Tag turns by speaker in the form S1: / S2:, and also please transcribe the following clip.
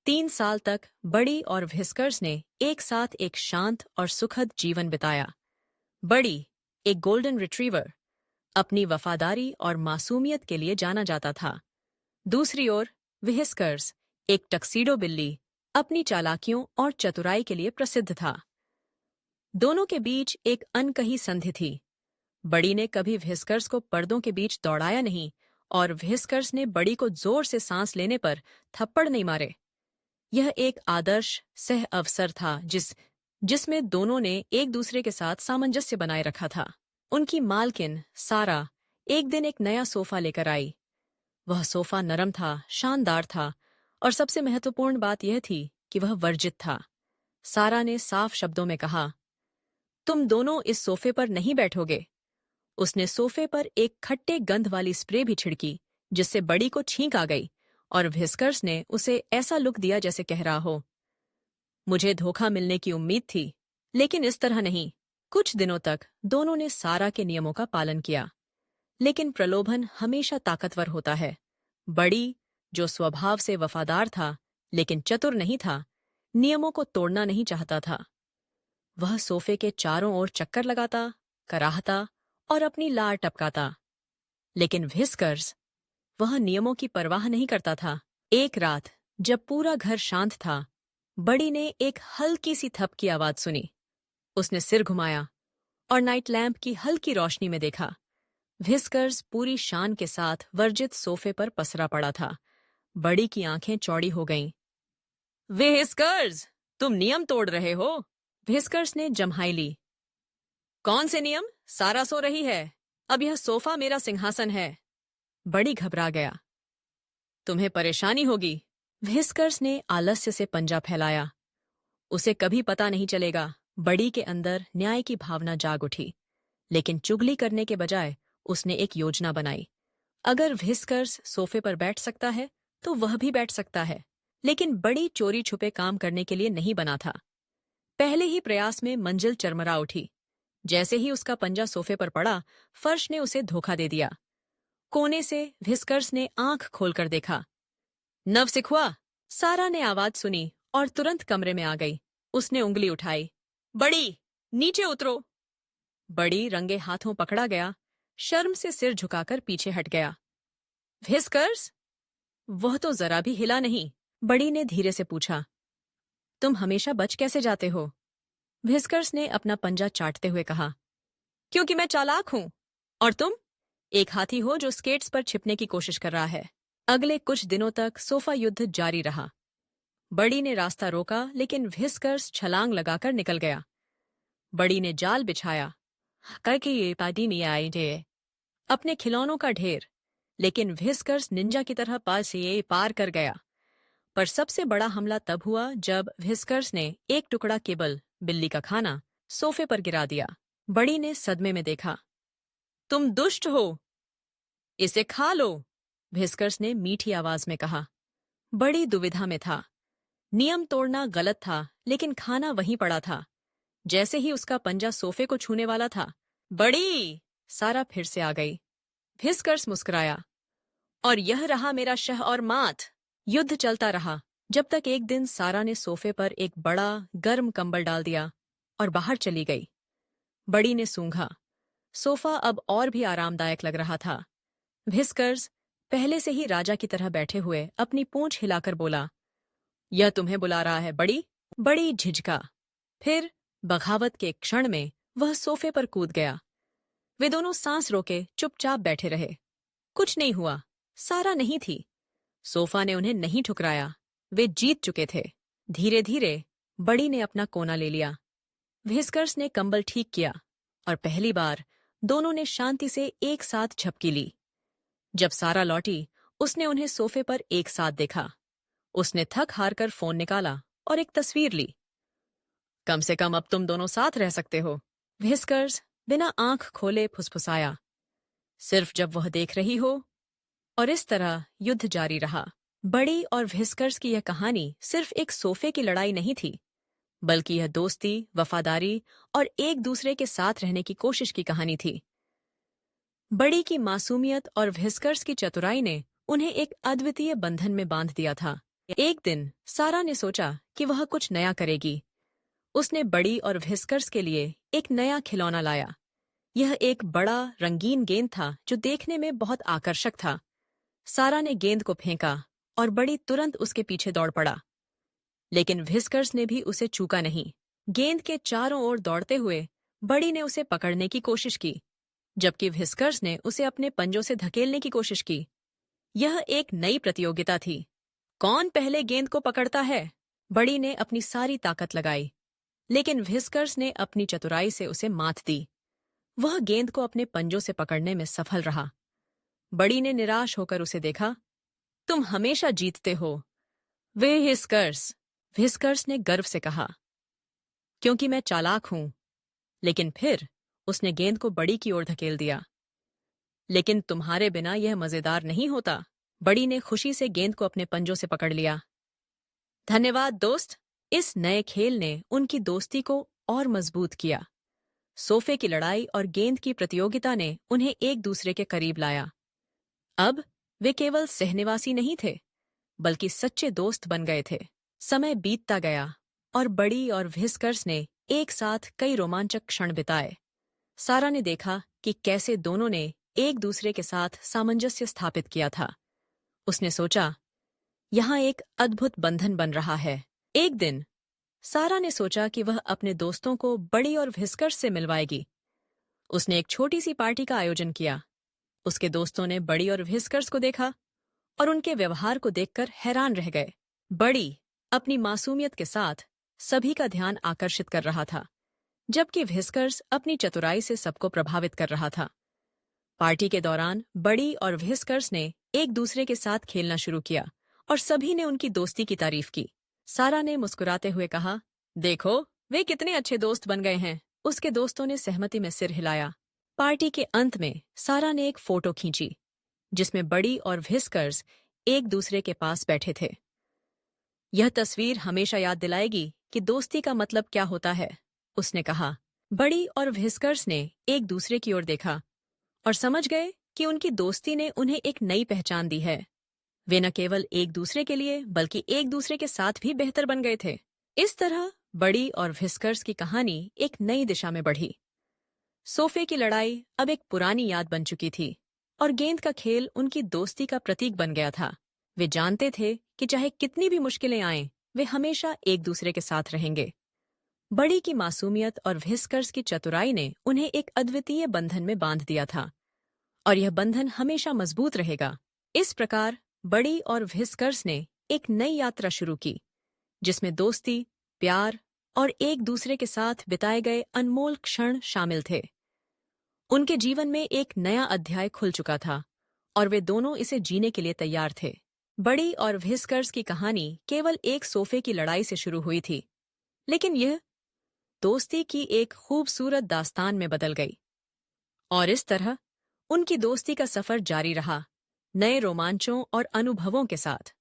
S1: 3 साल तक बड़ी और व्हिस्कर्स ने एक साथ एक शांत और सुखद जीवन बिताया। बड़ी, एक गोल्डन रिट्रीवर, अपनी वफादारी और मासूमियत के लिए जाना जाता था। दूसरी ओर व्हिस्कर्स, एक टक्सीडो बिल्ली, अपनी चालाकियों और चतुराई के लिए प्रसिद्ध था। दोनों के बीच एक अनकही संधि थी। बड़ी ने कभी व्हिस्कर्स को पर्दों के बीच दौड़ाया नहीं और व्हिस्कर्स ने बड़ी को जोर से सांस लेने पर थप्पड़ नहीं मारे। यह एक आदर्श सह अवसर था जिसमें दोनों ने एक दूसरे के साथ सामंजस्य बनाए रखा था। उनकी मालकिन सारा एक दिन एक नया सोफा लेकर आई। वह सोफा नरम था, शानदार था और सबसे महत्वपूर्ण बात यह थी कि वह वर्जित था। सारा ने साफ शब्दों में कहा, तुम दोनों इस सोफे पर नहीं बैठोगे। उसने सोफे पर एक खट्टे गंध वाली स्प्रे भी छिड़की, जिससे बड़ी को छींक आ गई और व्हिस्कर्स ने उसे ऐसा लुक दिया जैसे कह रहा हो, मुझे धोखा मिलने की उम्मीद थी, लेकिन इस तरह नहीं। कुछ दिनों तक दोनों ने सारा के नियमों का पालन किया, लेकिन प्रलोभन हमेशा ताकतवर होता है। बड़ी, जो स्वभाव से वफादार था लेकिन चतुर नहीं था, नियमों को तोड़ना नहीं चाहता था। वह सोफे के चारों ओर चक्कर लगाता, कराहता और अपनी लार टपकाता। लेकिन व्हिस्कर्स, वह नियमों की परवाह नहीं करता था। एक रात जब पूरा घर शांत था, बड़ी ने एक हल्की सी थप की आवाज सुनी। उसने सिर घुमाया और नाइट लैंप की हल्की रोशनी में देखा। व्हिस्कर्स पूरी शान के साथ वर्जित सोफे पर पसरा पड़ा था। बड़ी की आंखें चौड़ी हो गईं। व्हिस्कर्स, तुम नियम तोड़ रहे हो। व्हिस्कर्स ने जम्हाई ली। कौन से नियम? सारा सो रही है। अब यह सोफा मेरा सिंहासन है। बड़ी घबरा गया। तुम्हें परेशानी होगी। व्हिस्कर्स ने आलस्य से पंजा फैलाया। उसे कभी पता नहीं चलेगा। बड़ी के अंदर न्याय की भावना जाग उठी, लेकिन चुगली करने के बजाय उसने एक योजना बनाई। अगर व्हिस्कर्स सोफे पर बैठ सकता है तो वह भी बैठ सकता है, लेकिन बड़ी चोरी छुपे काम करने के लिए नहीं बना था। पहले ही प्रयास में मंजिल चरमरा उठी। जैसे ही उसका पंजा सोफे पर पड़ा, फर्श ने उसे धोखा दे दिया। कोने से व्हिस्कर्स ने आंख खोलकर देखा। नवसिखुआ, सारा ने आवाज सुनी और तुरंत कमरे में आ गई। उसने उंगली उठाई। बड़ी, नीचे उतरो। बड़ी रंगे हाथों पकड़ा गया, शर्म से सिर झुकाकर पीछे हट गया। व्हिस्कर्स? वह तो जरा भी हिला नहीं। बड़ी ने धीरे से पूछा, तुम हमेशा बच कैसे जाते हो? व्हिस्कर्स ने अपना पंजा चाटते हुए कहा, क्योंकि मैं चालाक हूं। और तुम? एक हाथी हो जो स्केट्स पर छिपने की कोशिश कर रहा है। अगले कुछ दिनों तक सोफा युद्ध जारी रहा। बड़ी ने रास्ता रोका, लेकिन व्हिस्कर्स छलांग लगाकर निकल गया। बड़ी ने जाल बिछाया, करके ये पादी में आई थे अपने खिलौनों का ढेर, लेकिन व्हिस्कर्स निंजा की तरह पास से ये पार कर गया। पर सबसे बड़ा हमला तब हुआ जब व्हिस्कर्स ने एक टुकड़ा केबल, बिल्ली का खाना, सोफे पर गिरा दिया। बड़ी ने सदमे में देखा। तुम दुष्ट हो, इसे खा लो, व्हिस्कर्स ने मीठी आवाज में कहा। बड़ी दुविधा में था। नियम तोड़ना गलत था, लेकिन खाना वहीं पड़ा था। जैसे ही उसका पंजा सोफे को छूने वाला था, बड़ी, सारा फिर से आ गई। व्हिस्कर्स मुस्कुराया। और यह रहा मेरा शह और मात। युद्ध चलता रहा, जब तक एक दिन सारा ने सोफे पर एक बड़ा गर्म कंबल डाल दिया और बाहर चली गई। बड़ी ने सूंघा। सोफा अब और भी आरामदायक लग रहा था। व्हिस्कर्स, पहले से ही राजा की तरह बैठे हुए, अपनी पूंछ हिलाकर बोला, यह तुम्हें बुला रहा है बड़ी। बड़ी झिझका। फिर बगावत के क्षण में वह सोफे पर कूद गया। वे दोनों सांस रोके चुपचाप बैठे रहे। कुछ नहीं हुआ। सारा नहीं थी। सोफा ने उन्हें नहीं ठुकराया। वे जीत चुके थे। धीरे धीरे बड़ी ने अपना कोना ले लिया। व्हिस्कर्स ने कंबल ठीक किया और पहली बार दोनों ने शांति से एक साथ झपकी ली। जब सारा लौटी, उसने उन्हें सोफे पर एक साथ देखा। उसने थक हार कर फोन निकाला और एक तस्वीर ली। कम से कम अब तुम दोनों साथ रह सकते हो, व्हिस्कर्स बिना आंख खोले फुसफुसाया। सिर्फ जब वह देख रही हो। और इस तरह युद्ध जारी रहा। बड़ी और व्हिस्कर्स की यह कहानी सिर्फ एक सोफे की लड़ाई नहीं थी, बल्कि यह दोस्ती, वफादारी और एक दूसरे के साथ रहने की कोशिश की कहानी थी। बड़ी की मासूमियत और व्हिस्कर्स की चतुराई ने उन्हें एक अद्वितीय बंधन में बांध दिया था। एक दिन सारा ने सोचा कि वह कुछ नया करेगी। उसने बड़ी और व्हिस्कर्स के लिए एक नया खिलौना लाया। यह एक बड़ा रंगीन गेंद था जो देखने में बहुत आकर्षक था। सारा ने गेंद को फेंका और बड़ी तुरंत उसके पीछे दौड़ पड़ा। लेकिन व्हिस्कर्स ने भी उसे चूका नहीं। गेंद के चारों ओर दौड़ते हुए बड़ी ने उसे पकड़ने की कोशिश की, जबकि व्हिस्कर्स ने उसे अपने पंजों से धकेलने की कोशिश की। यह एक नई प्रतियोगिता थी। कौन पहले गेंद को पकड़ता है? बड़ी ने अपनी सारी ताकत लगाई, लेकिन व्हिस्कर्स ने अपनी चतुराई से उसे मात दी। वह गेंद को अपने पंजों से पकड़ने में सफल रहा। बड़ी ने निराश होकर उसे देखा। तुम हमेशा जीतते हो, व्हिस्कर्स। व्हिस्कर्स ने गर्व से कहा, क्योंकि मैं चालाक हूं। लेकिन फिर उसने गेंद को बड़ी की ओर धकेल दिया। लेकिन तुम्हारे बिना यह मजेदार नहीं होता। बड़ी ने खुशी से गेंद को अपने पंजों से पकड़ लिया। धन्यवाद दोस्त। इस नए खेल ने उनकी दोस्ती को और मजबूत किया। सोफे की लड़ाई और गेंद की प्रतियोगिता ने उन्हें एक दूसरे के करीब लाया। अब वे केवल सहनिवासी नहीं थे, बल्कि सच्चे दोस्त बन गए थे। समय बीतता गया और बड़ी और व्हिस्कर्स ने एक साथ कई रोमांचक क्षण बिताए। सारा ने देखा कि कैसे दोनों ने एक दूसरे के साथ सामंजस्य स्थापित किया था। उसने सोचा, यहाँ एक अद्भुत बंधन बन रहा है। एक दिन सारा ने सोचा कि वह अपने दोस्तों को बड़ी और व्हिस्कर्स से मिलवाएगी। उसने एक छोटी सी पार्टी का आयोजन किया। उसके दोस्तों ने बड़ी और व्हिस्कर्स को देखा और उनके व्यवहार को देखकर हैरान रह गए। बड़ी अपनी मासूमियत के साथ सभी का ध्यान आकर्षित कर रहा था, जबकि व्हिस्कर्स अपनी चतुराई से सबको प्रभावित कर रहा था। पार्टी के दौरान बड़ी और व्हिस्कर्स ने एक दूसरे के साथ खेलना शुरू किया और सभी ने उनकी दोस्ती की तारीफ की। सारा ने मुस्कुराते हुए कहा, देखो वे कितने अच्छे दोस्त बन गए हैं। उसके दोस्तों ने सहमति में सिर हिलाया। पार्टी के अंत में सारा ने एक फोटो खींची, जिसमें बड़ी और व्हिस्कर्स एक दूसरे के पास बैठे थे। यह तस्वीर हमेशा याद दिलाएगी कि दोस्ती का मतलब क्या होता है, उसने कहा। बड़ी और व्हिस्कर्स ने एक दूसरे की ओर देखा और समझ गए कि उनकी दोस्ती ने उन्हें एक नई पहचान दी है। वे न केवल एक दूसरे के लिए बल्कि एक दूसरे के साथ भी बेहतर बन गए थे। इस तरह बड़ी और व्हिस्कर्स की कहानी एक नई दिशा में बढ़ी। सोफे की लड़ाई अब एक पुरानी याद बन चुकी थी और गेंद का खेल उनकी दोस्ती का प्रतीक बन गया था। वे जानते थे कि चाहे कितनी भी मुश्किलें आएं, वे हमेशा एक दूसरे के साथ रहेंगे। बड़ी की मासूमियत और व्हिस्कर्स की चतुराई ने उन्हें एक अद्वितीय बंधन में बांध दिया था, और यह बंधन हमेशा मजबूत रहेगा। इस प्रकार बड़ी और व्हिस्कर्स ने एक नई यात्रा शुरू की, जिसमें दोस्ती, प्यार और एक दूसरे के साथ बिताए गए अनमोल क्षण शामिल थे। उनके जीवन में एक नया अध्याय खुल चुका था और वे दोनों इसे जीने के लिए तैयार थे। बड़ी और व्हिस्कर्स की कहानी केवल एक सोफे की लड़ाई से शुरू हुई थी, लेकिन यह दोस्ती की एक खूबसूरत दास्तान में बदल गई। और इस तरह उनकी दोस्ती का सफर जारी रहा, नए रोमांचों और अनुभवों के साथ।